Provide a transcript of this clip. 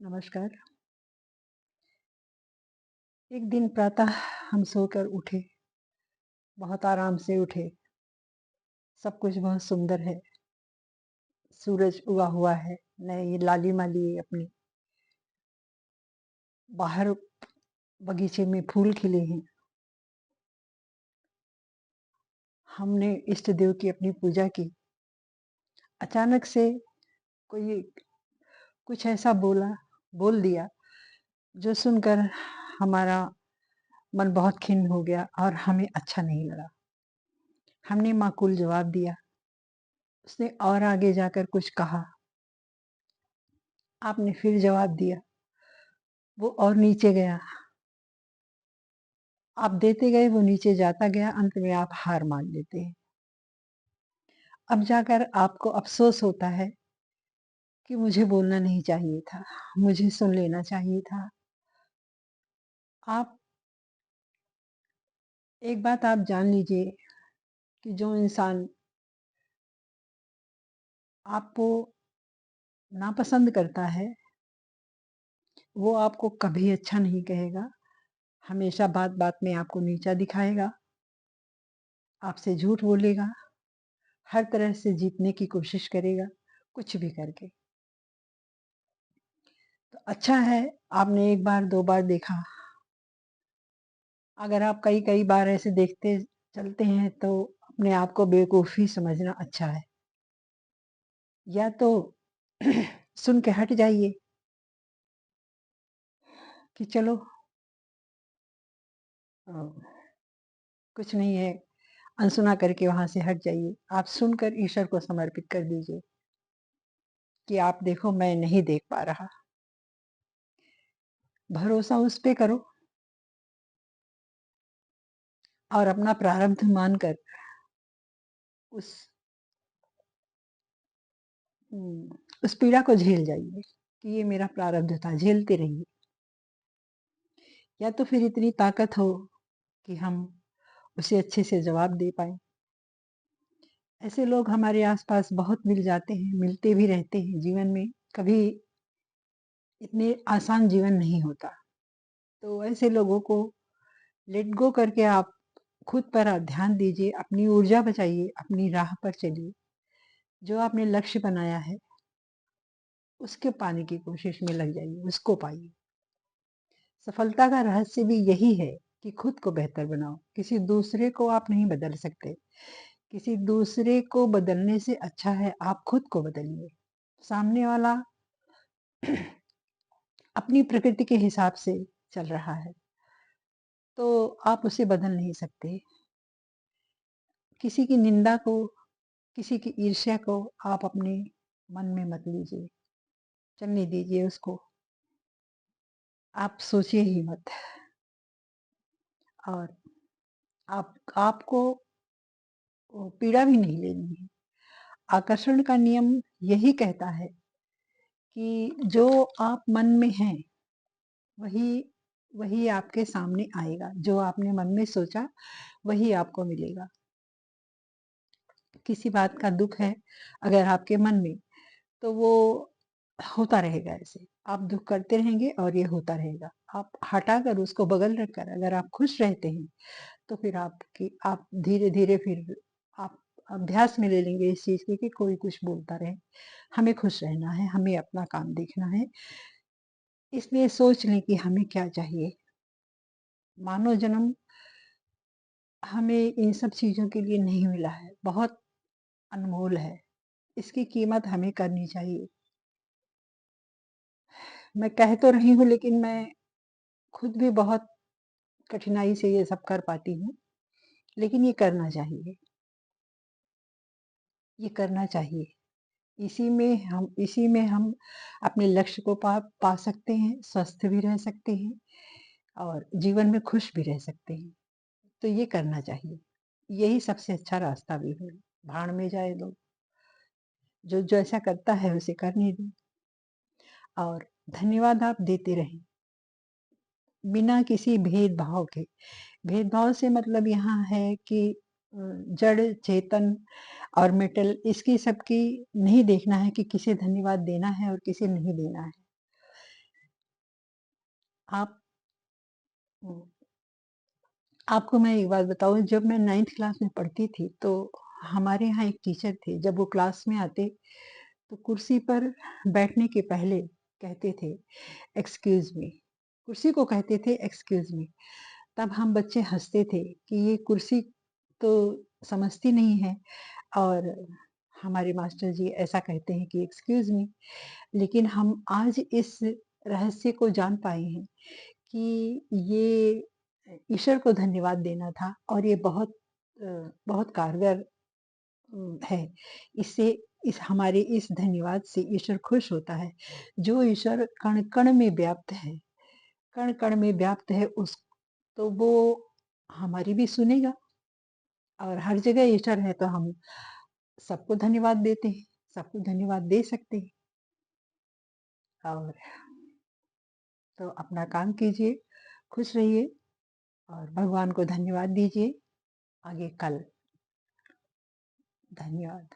नमस्कार। एक दिन प्रातः हम सोकर उठे, बहुत आराम से उठे, सब कुछ बहुत सुंदर है, सूरज उगा हुआ है, नई लालिमा लिए अपनी, बाहर बगीचे में फूल खिले हैं। हमने इष्ट देव की अपनी पूजा की। अचानक से कोई कुछ ऐसा बोल दिया, जो सुनकर हमारा मन बहुत खिन्न हो गया और हमें अच्छा नहीं लगा। हमने माकूल जवाब दिया। उसने और आगे जाकर कुछ कहा, आपने फिर जवाब दिया। वो और नीचे गया। आप देते गए, वो नीचे जाता गया, अंत में आप हार मान लेते हैं। अब जाकर आपको अफ़सोस होता है कि मुझे बोलना नहीं चाहिए था, मुझे सुन लेना चाहिए था। आप एक बात आप जान लीजिए कि जो इंसान आपको नापसंद करता है, वो आपको कभी अच्छा नहीं कहेगा, हमेशा बात-बात में आपको नीचा दिखाएगा, आपसे झूठ बोलेगा, हर तरह से जीतने की कोशिश करेगा, कुछ भी करके। तो अच्छा है, आपने 1 बार, 2 बार देखा। अगर आप कई-कई बार ऐसे देखते चलते हैं तो अपने आप को बेवकूफ़ ही समझना अच्छा है। या तो सुन के हट जाइए कि चलो अ, कुछ नहीं है, अनसुना करके वहाँ से हट जाइए। आप सुनकर ईश्वर को समर्पित कर दीजिए कि आप देखो मैं नहीं देख पा रहा। भरोसा उस पे करो और अपना प्रारब्ध मानकर उस उस पीड़ा को झेल जाइए कि ये मेरा प्रारब्ध था, झेलते रहिए। या तो फिर इतनी ताकत हो कि हम उसे अच्छे से जवाब दे पाएँ। ऐसे लोग हमारे आस-पास बहुत मिल जाते हैं, मिलते भी रहते हैं जीवन में, कभी इतने आसान जीवन नहीं होता। तो ऐसे लोगों को लेट गो करके आप खुद पर ध्यान दीजिए, अपनी ऊर्जा बचाइए, अपनी राह पर चलिए। जो आपने लक्ष्य बनाया है, उसके पाने की कोशिश में लग जाइए, उसको पाइए। सफलता का रहस्य भी यही है कि खुद को बेहतर बनाओ, किसी दूसरे को आप नहीं बदल सकते। किसी दूसरे को बदलने से अच्छा है आप खुद को बदलिए। सामने वाला अपनी प्रकृति के हिसाब से चल रहा है, तो आप उसे बदल नहीं सकते। किसी की निंदा को, किसी की ईर्ष्या को आप अपने मन में मत लीजिए, चलने दीजिए उसको। आप सोचिए ही मत और आपको पीड़ा भी नहीं लेनी है। आकर्षण का नियम यही कहता है कि जो आप मन में हैं, वही वही आपके सामने आएगा। जो आपने मन में सोचा, वही आपको मिलेगा। किसी बात का दुःख है अगर आपके मन में, तो वो होता रहेगा ऐसे। आप दुःख करते रहेंगे और ये होता रहेगा। आप हटाकर उसको बगल रखकर अगर आप खुश रहते हैं, तो फिर आप धीरे-धीरे फिर आप अभ्यास में ले लेंगे इस चीज़ के कि कोई कुछ बोलता रहे। हमें खुश रहना है, हमें अपना काम देखना है। इसलिए सोच लें कि हमें क्या चाहिए। मानव जन्म हमें इन सब चीज़ों के लिए नहीं मिला है, बहुत अनमोल है। इसकी कीमत हमें करनी चाहिए। मैं कह तो रही हूँ लेकिन मैं खुद भी बहुत कठिनाई से ये सब कर पाती हूँ, लेकिन ये करना चाहिए। इसी में हम अपने लक्ष्य को पा सकते हैं, स्वस्थ भी रह सकते हैं और जीवन में खुश भी रह सकते हैं। तो ये करना चाहिए। यही सबसे अच्छा रास्ता भी है। भाड़ में जाए लोग, जो जैसा करता है उसे करने दें और धन्यवाद आप देते रहें, बिना किसी भेदभाव के। भेदभाव से मतलब यहाँ है कि जड़, चेतन और मेटल इसकी सबकी नहीं देखना है कि किसे धन्यवाद देना है और किसे नहीं देना है। आप उम, आपको मैं एक बात बताऊँ, जब मैं 9th क्लास में पढ़ती थी, तो हमारे यहाँ एक टीचर थे, जब वो क्लास में आते, तो कुर्सी पर बैठने के पहले कहते थे, एक्सक्यूज़ मी। कुर्सी को कहते थे एक्सक्यूज़ मी। तब हम बच्चे हँसते थे कि ये कुर्सी तो समझती नहीं है, और हमारे मास्टर जी ऐसा कहते हैं कि एक्सक्यूज़ मी। लेकिन हम आज इस रहस्य को जान पाए हैं कि ये ईश्वर को धन्यवाद देना था, और ये बहुत कारगर है। इससे इस हमारे इस धन्यवाद से ईश्वर खुश होता है। जो ईश्वर कण-कण में व्याप्त है, कण-कण में व्याप्त है, उस तो वो हमारी भी सुनेगा, और हर जगह ईश्वर है, तो हम सबको धन्यवाद देते हैं, सबको धन्यवाद दे सकते हैं। और तो अपना काम कीजिए, खुश रहिए, और भगवान को धन्यवाद दीजिए। आगे कल। धन्यवाद।